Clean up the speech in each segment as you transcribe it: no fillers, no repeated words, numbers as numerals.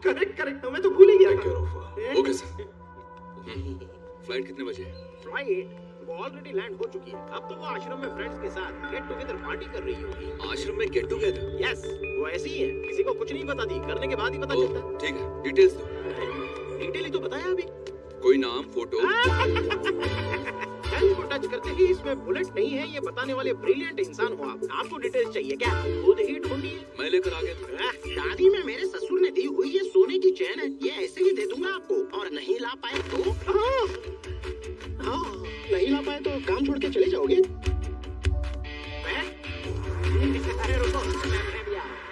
Correct correct, मैं तो भूल ही गया take care of. Okay sir. Flight कितने बजे है? फ्लाइट वो ऑलरेडी लैंड हो चुकी है। अब तो वो आश्रम में फ्रेंड्स के साथ गेट टुगेदर पार्टी कर रही होगी। आश्रम में गेट टुगेदर? यस, वो ऐसी ही है, किसी को कुछ नहीं बताती, करने के बाद ही पता चलता है। ठीक है, डिटेल्स दो। डिटेल ही तो बताया अभी। कोई नाम, फोटो? गन को टच करते ही इसमें बुलेट नहीं है, ये बताने वाले ब्रिलियंट इंसान हो आप। आपको डिटेल्स चाहिए क्या? खुद ही ढूंढिए। मैं लेकर आ गया। शादी में मेरे ससुर ने दी हुई ये सोने की चैन है, ये ऐसे ही दे दूंगा आपको। और नहीं ला पाए तो नहीं ला पाए तो काम छोड़ के चले जाओगे? अरे रुको, मैं भी आ रहा हूं।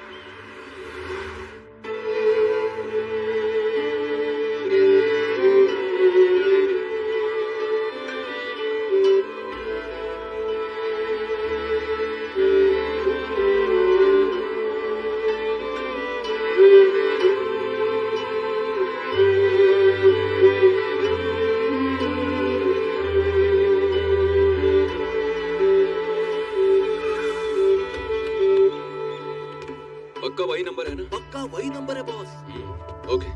पक्का वही नंबर है ना? पक्का वही नंबर है बॉस। ओके।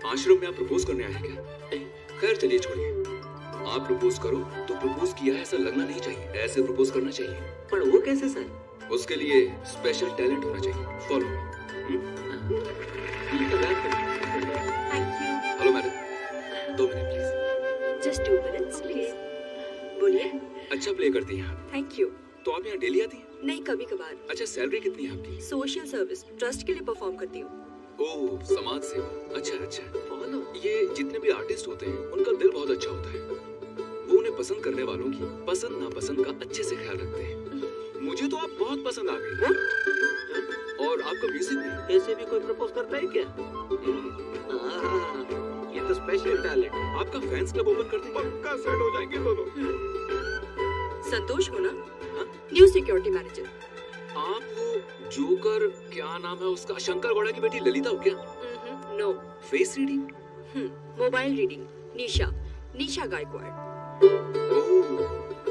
आश्रम में आप प्रपोज करने आए हैं क्या? खैर चलिए छोड़िए। आप प्रपोज करो तो प्रपोज किया है ऐसा लगना नहीं चाहिए, ऐसे प्रपोज करना चाहिए। पर वो कैसे सर? उसके लिए स्पेशल टैलेंट होना चाहिए। Follow me. Hello madam, 2 minute please. Just 2 minutes please. बोलिए। अच्छा प्ले करती हैं आप। Thank you. तो आप यहाँ डेली आती हैं? नहीं, कभी कभार। अच्छा, सैलरी कितनी है आपकी? सोशल सर्विस ट्रस्ट के लिए परफॉर्म करती हूँ। ओह, समाज सेवा। अच्छा अच्छा। ये जितने भी आर्टिस्ट होते हैं उनका दिल बहुत अच्छा होता है। वो उन्हें पसंद करने वालों की पसंद नापसंद का अच्छे से ख्याल रखते हैं। मुझे तो आप बहुत पसंद आ गई। और आपका म्यूजिक भी। ऐसे भी कोई प्रपोज करता है क्या? ये तो स्पेशल टैलेंट। आपका फैंस क्लब ओपन कर दें? पक्का सेट हो जाएंगे दोनों। संतोष हो ना? New security manager. आप वो जोकर, क्या नाम है उसका, शंकर गौड़ा की बेटी ललिता हो क्या? No. Face reading? Mobile reading. Nisha Gaikwad. Oh,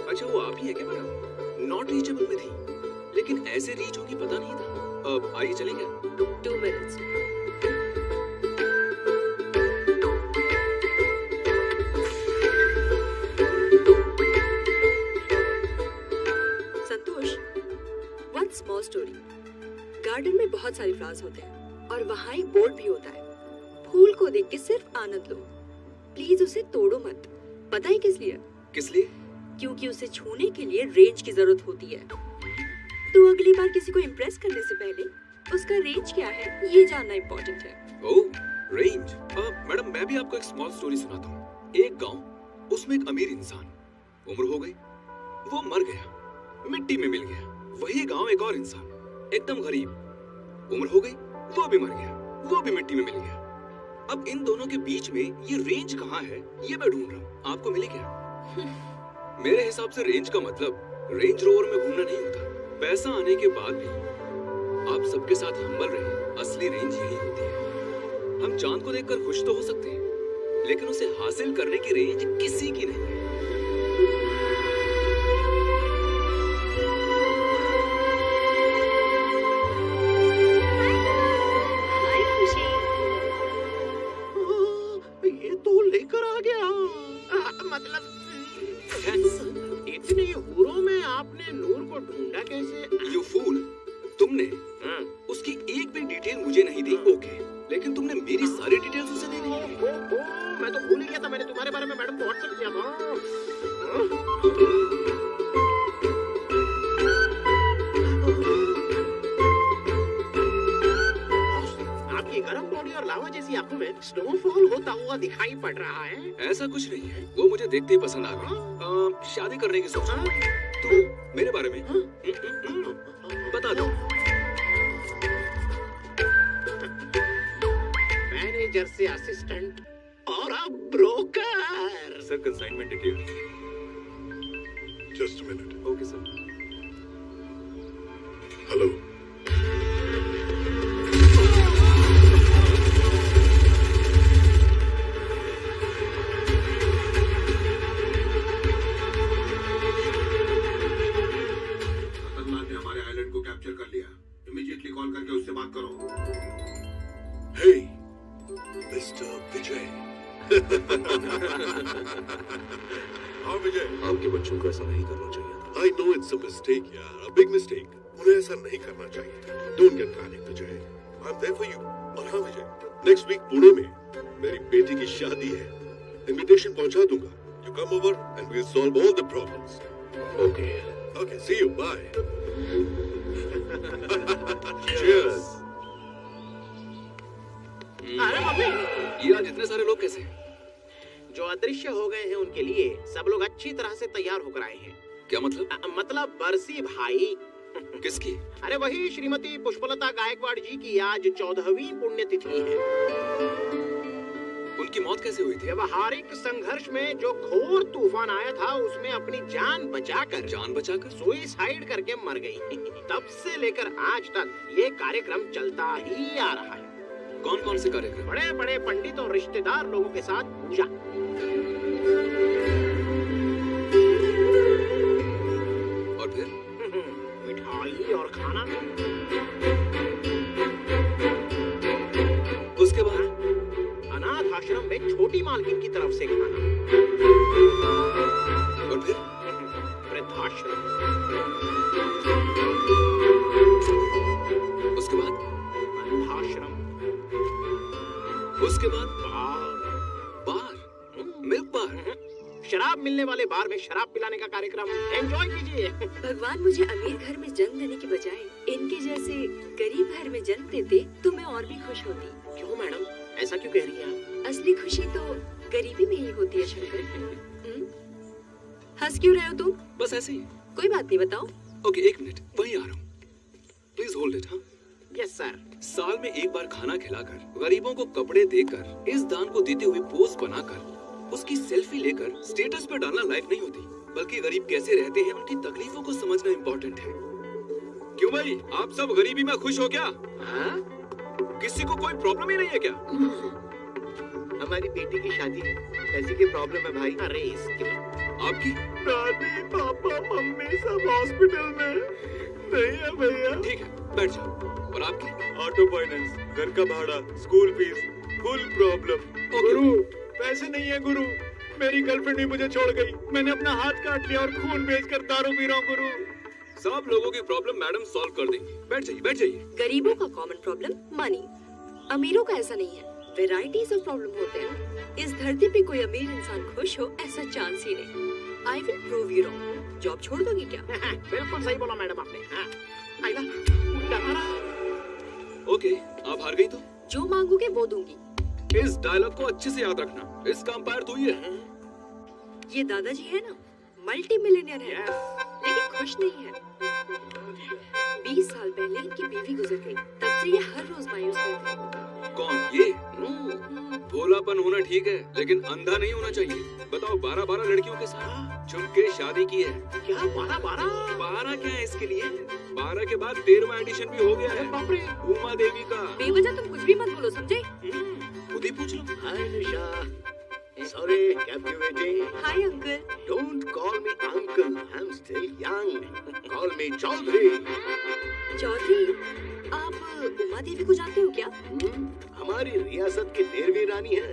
अच्छा वो आप ही है क्या मैडम? नॉट रीचेबल में थी, लेकिन ऐसे रीच होगी पता नहीं था। अब आइए चलेंगे। 2 मिनट्स। संतोष, वन स्मॉल स्टोरी। गार्डन में बहुत सारे फ्लावर्स होते हैं और वहाँ एक बोर्ड भी होता है। फूल को देख के सिर्फ आनंद लो, प्लीज उसे तोड़ो मत। पता है किस लिए? किस लिए? क्योंकि उसे छूने के लिए रेंज की जरूरत होती है। तो अगली बार किसी को इम्प्रेस करने से पहले उसका रेंज क्या है ये जानना इम्पोर्टेंट है। ओह, रेंज। मैडम मैं भी आपको एक स्मॉल स्टोरी सुनाता हूँ। एक गांव, उसमें एक अमीर इंसान, उम्र हो गई, वो मर गया, मिट्टी में मिल गया। वही गांव एक और इंसान, एकदम गरीब, उम्र हो गई, वो भी मर गया, वो भी मिट्टी में मिल गया। अब इन दोनों के बीच में ये रेंज कहाँ है ये मैं ढूंढ रहा हूँ। आपको मिली क्या? मेरे हिसाब से रेंज का मतलब रेंज रोवर में घूमना नहीं होता। पैसा आने के बाद भी आप सबके साथ हम्बल रहे, असली रेंज यही होती है। हम चांद को देखकर खुश तो हो सकते हैं, लेकिन उसे हासिल करने की रेंज किसी की नहीं है। इतने हूरों में आपने नूर को ढूंढा कैसे? You fool! तुमने उसकी एक भी डिटेल मुझे नहीं दी, ओके, लेकिन तुमने मेरी सारी डिटेल्स उसे दे दी। मैं तो भूल ही गया था, मैंने तुम्हारे बारे में मैडम को व्हाट्सएप किया था। आपकी गर्म बॉडी और लावा जैसी आंखों में स्नोफॉल होता हुआ दिखाई पड़ रहा है। ऐसा कुछ नहीं है, वो मुझे देखते ही पसंद आ गई। शादी करने की सोच रहा हूं। तो मेरे बारे में बता दो। मैनेजर से असिस्टेंट और अब broker. Sir consignment detail. Just a minute. Okay sir. Hello. खतरनाक ने हमारे आइलैंड को कैप्चर कर लिया। इमीडिएटली कॉल करके उससे बात करो। Hey, Mr. विजय। हाँ विजय। आपके बच्चों को ऐसा नहीं करना चाहिए था। I know it's a mistake, यार, a big mistake. उन्हें ऐसा नहीं करना चाहिए था। Don't get panicked, Vijay. I'm there for you. और हाँ विजय, next week पुणे में मेरी बेटी की शादी है। Invitation पहुंचा दूंगा। You come over and we'll solve all the problems. Okay. Okay, see you. Bye. Cheers. अरे मम्मी, ये आज इतने सारे लोग कैसे हैं? जो अदृश्य हो गए हैं उनके लिए सब लोग अच्छी तरह से तैयार होकर आए हैं। क्या मतलब? मतलब बरसी भाई। किसकी? अरे वही श्रीमती पुष्पलता गायकवाड़ जी की आज 14वीं पुण्यतिथि है। उनकी मौत कैसे हुई थी? व्यवहारिक संघर्ष में जो घोर तूफान आया था उसमें अपनी जान बचाकर सुइसाइड करके मर गई। तब से लेकर आज तक ये कार्यक्रम चलता ही आ रहा है। कौन कौन से कार्यक्रम? बड़े बड़े पंडित और रिश्तेदार लोगों के साथ पूजा। और फिर मिठाई और खाना। उसके बाद अनाथ आश्रम में छोटी मालकिन की तरफ से खाना। और फिर वृद्धाश्रम। उसके बाद अनाथाश्रम। उसके बाद बार। बार, मिल्क बार। शराब मिलने वाले बार में शराब पिलाने का कार्यक्रम। एंजॉय कीजिए। भगवान मुझे अमीर घर में जन्म देने की बजाय इनके जैसे गरीब घर में जन्म देते तो मैं और भी खुश होती। क्यों मैडम, ऐसा क्यों कह रही हैं आप? असली खुशी तो गरीबी में ही होती है शंकर। हंस क्यों रहे हो तुम? बस ऐसे ही। कोई बात नहीं, बताओ। ओके, एक मिनट, वहीं आ रहा हूँ। Please hold it. हाँ, यस सर। साल में एक बार खाना खिलाकर, गरीबों को कपड़े देकर, इस दान को देते हुए पोज बनाकर, उसकी सेल्फी लेकर स्टेटस पे डालना लाइफ नहीं होती, बल्कि गरीब कैसे रहते हैं उनकी तकलीफों को समझना इम्पोर्टेंट है। क्यों भाई, आप सब गरीबी में खुश हो क्या? हाँ? किसी को कोई प्रॉब्लम ही नहीं है क्या? हमारी बेटी की शादी है, ऐसी की प्रॉब्लम है भाई। अरे इसकी आपकी दादी पापा मम्मी सब हॉस्पिटल में नहीं है भैया। ठीक है, बैठ जाओ। और आपकी? ऑटो फाइनेंस, घर का भाड़ा, स्कूल फीस, फुल प्रॉब्लम। गुरु, पैसे नहीं है गुरु। मेरी गर्लफ्रेंड भी मुझे छोड़ गई। मैंने अपना हाथ काट लिया और खून बेचकर दारू पी रहा हूँ गुरु। सब लोगों की प्रॉब्लम मैडम सॉल्व कर देंगी। बैठ जाइए, बैठ जाइए। गरीबों का कॉमन प्रॉब्लम मनी, अमीरों का ऐसा नहीं है। वेराइटीज ऑफ प्रॉब्लम होते हैं। इस धरती पे कोई अमीर इंसान खुश हो ऐसा चांस ही नहीं। I will prove you wrong. Job छोड़ दोगी क्या? बिल्कुल सही बोला मैडम आपने। हाँ। आइला, ओके, आप हार गई तो जो मांगोगे वो दूंगी। इस डायलॉग को अच्छे से याद रखना। इसका अंपायर तू ही है। ये दादाजी है ना, मल्टी मिलियनियर है, लेकिन खुश नहीं है। 20 साल पहले इनकी बीवी गुजर गई, तब से ये हर रोज मायूस रहते हैं। कौन ये? भोलापन होना ठीक है, लेकिन अंधा नहीं होना चाहिए। बताओ, 12 लड़कियों के साथ छुप के शादी की है। क्या 12 क्या है इसके लिए? 12 के बाद 13वां एडिशन भी हो गया है। बाप रे। उमा देवी का। बेवजह तुम कुछ भी मत बोलो, समझे? खुद ही पूछ लो। Hi Nisha, sorry kept you waiting. Hi uncle. Don't call me uncle, I'm still young. Call me Chaudhary. Chaudhary, आप उमा देवी को जानते हो क्या? हमारी रियासत की 13वीं रानी है।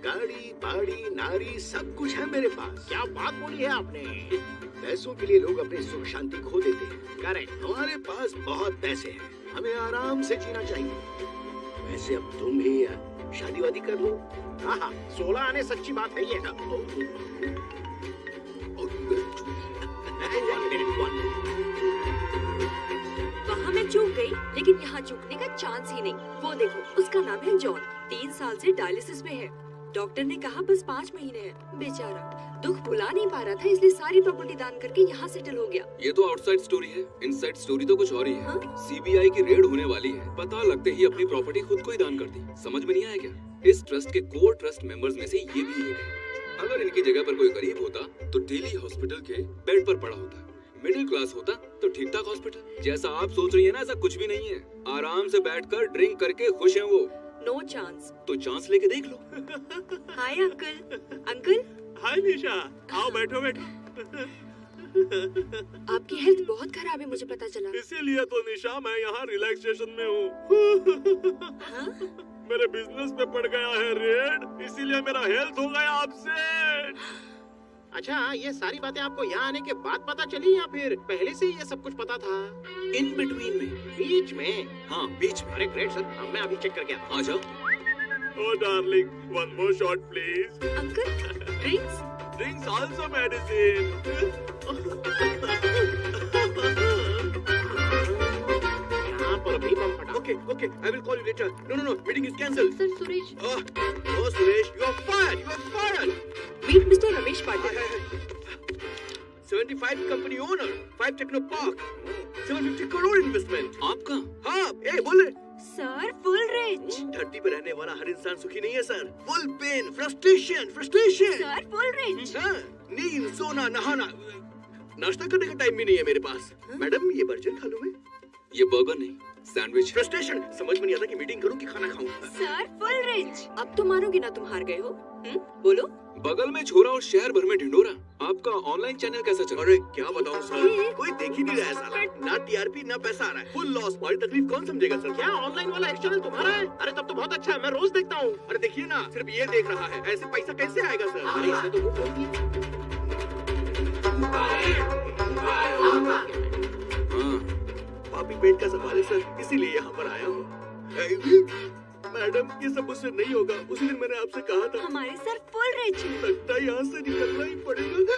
गाड़ी बाड़ी नारी सब कुछ है मेरे पास। क्या बात बोली है आपने? पैसों के लिए लोग अपनी सुख शांति खो देते हैं। करेक्ट। हमारे पास बहुत पैसे हैं, हमें आराम से जीना चाहिए। वैसे अब तुम भी शादी वादी कर लो। हाँ, 16 आने सच्ची बात है ये। लेकिन यहाँ चूकने का चांस ही नहीं। वो देखो, उसका नाम है जॉन, 3 साल से डायलिसिस में है। डॉक्टर ने कहा बस 5 महीने हैं। बेचारा दुख भुला नहीं पा रहा था, इसलिए सारी प्रॉपर्टी दान करके यहाँ सेटल हो गया। ये तो आउटसाइड स्टोरी है, इनसाइड स्टोरी तो कुछ और ही है। हाँ? सीबीआई की रेड होने वाली है, पता लगते ही अपनी प्रॉपर्टी खुद को ही दान कर दी। समझ में नहीं आया क्या? इस ट्रस्ट के कोर ट्रस्ट मेंबर्स में से ये भी एक है। अगर इनकी जगह पर कोई गरीब होता तो डेली हॉस्पिटल के बेड पर पड़ा होता। मिडिल क्लास होता तो ठीक ठाक हॉस्पिटल। जैसा आप सोच रही है ना, ऐसा कुछ भी नहीं है। आराम से बैठकर ड्रिंक करके खुश हैं वो। No chance. तो चांस लेके देख लो। Hi uncle. अंकल, हाय निशा, आओ बैठो बैठो। आपकी हेल्थ बहुत खराब है, मुझे पता चला। इसीलिए तो निशा मैं यहाँ रिलैक्सेशन में हूँ। हाँ? मेरे बिजनेस पे पड़ गया है रेड, इसीलिए मेरा हेल्थ हो गया अपसेट। अच्छा, ये सारी बातें आपको यहाँ आने के बाद पता चली या फिर पहले से ही ये सब कुछ पता था? इन बिटवीन में। बीच में? हाँ, बीच में। अरे ग्रेट सर, मैं अभी चेक करके आता हूँ। आ जाओ। Oh darling, one more shot please. Uncle, drinks? Drinks also medicine. यहाँ पर भी बम फटा। Okay, I will call you later. No, meeting is cancelled. Sir Suresh. Oh, Suresh, you are fired. Meet mister Ramesh Patil. 75 company owner, 5 Techno Park, 750 crore investment. आपका? हाँ, बोल रहे। Sir full rich. धरती पर रहने वाला हर इंसान सुखी नहीं है sir. Full pain, frustration. Sir full rich. हाँ, नींद, सोना, नहाना, नाश्ता करने का टाइम भी नहीं है मेरे पास। मैडम, ये बर्गर खा लूं मैं? ये बर्गर नहीं, सैंडविच। फ्रस्ट्रेशन, समझ में नहीं आता कि मीटिंग करूं कि खाना खाऊं। Sir full rich. अब तो मानोगे ना तुम हार गए हो। बोलो। बगल में छोरा और शहर भर में ढिंडोरा। आपका ऑनलाइन चैनल कैसा चल रहा है? अरे क्या बताऊं सर, कोई देख ही नहीं रहा है साला। ना टीआरपी ना पैसा आ रहा है, फुल लॉस। हमारी तकलीफ कौन समझेगा सर? क्या ऑनलाइन वाला एक चैनल तुम्हारा है? अरे तब तो बहुत अच्छा है, मैं रोज देखता हूँ। अरे देखिए ना, सिर्फ ये देख रहा है, ऐसे पैसा कैसे आएगा सर? अरे इससे तो वो होगी। हाँ, पापी पेट का सवाल है सर, इसीलिए यहाँ पर आया हूँ। मैडम, ये सब मुझसे नहीं होगा। उसी दिन मैंने आपसे कहा था। हमारे सर फुल रिच। लगता है यहाँ से निकलना ही पड़ेगा।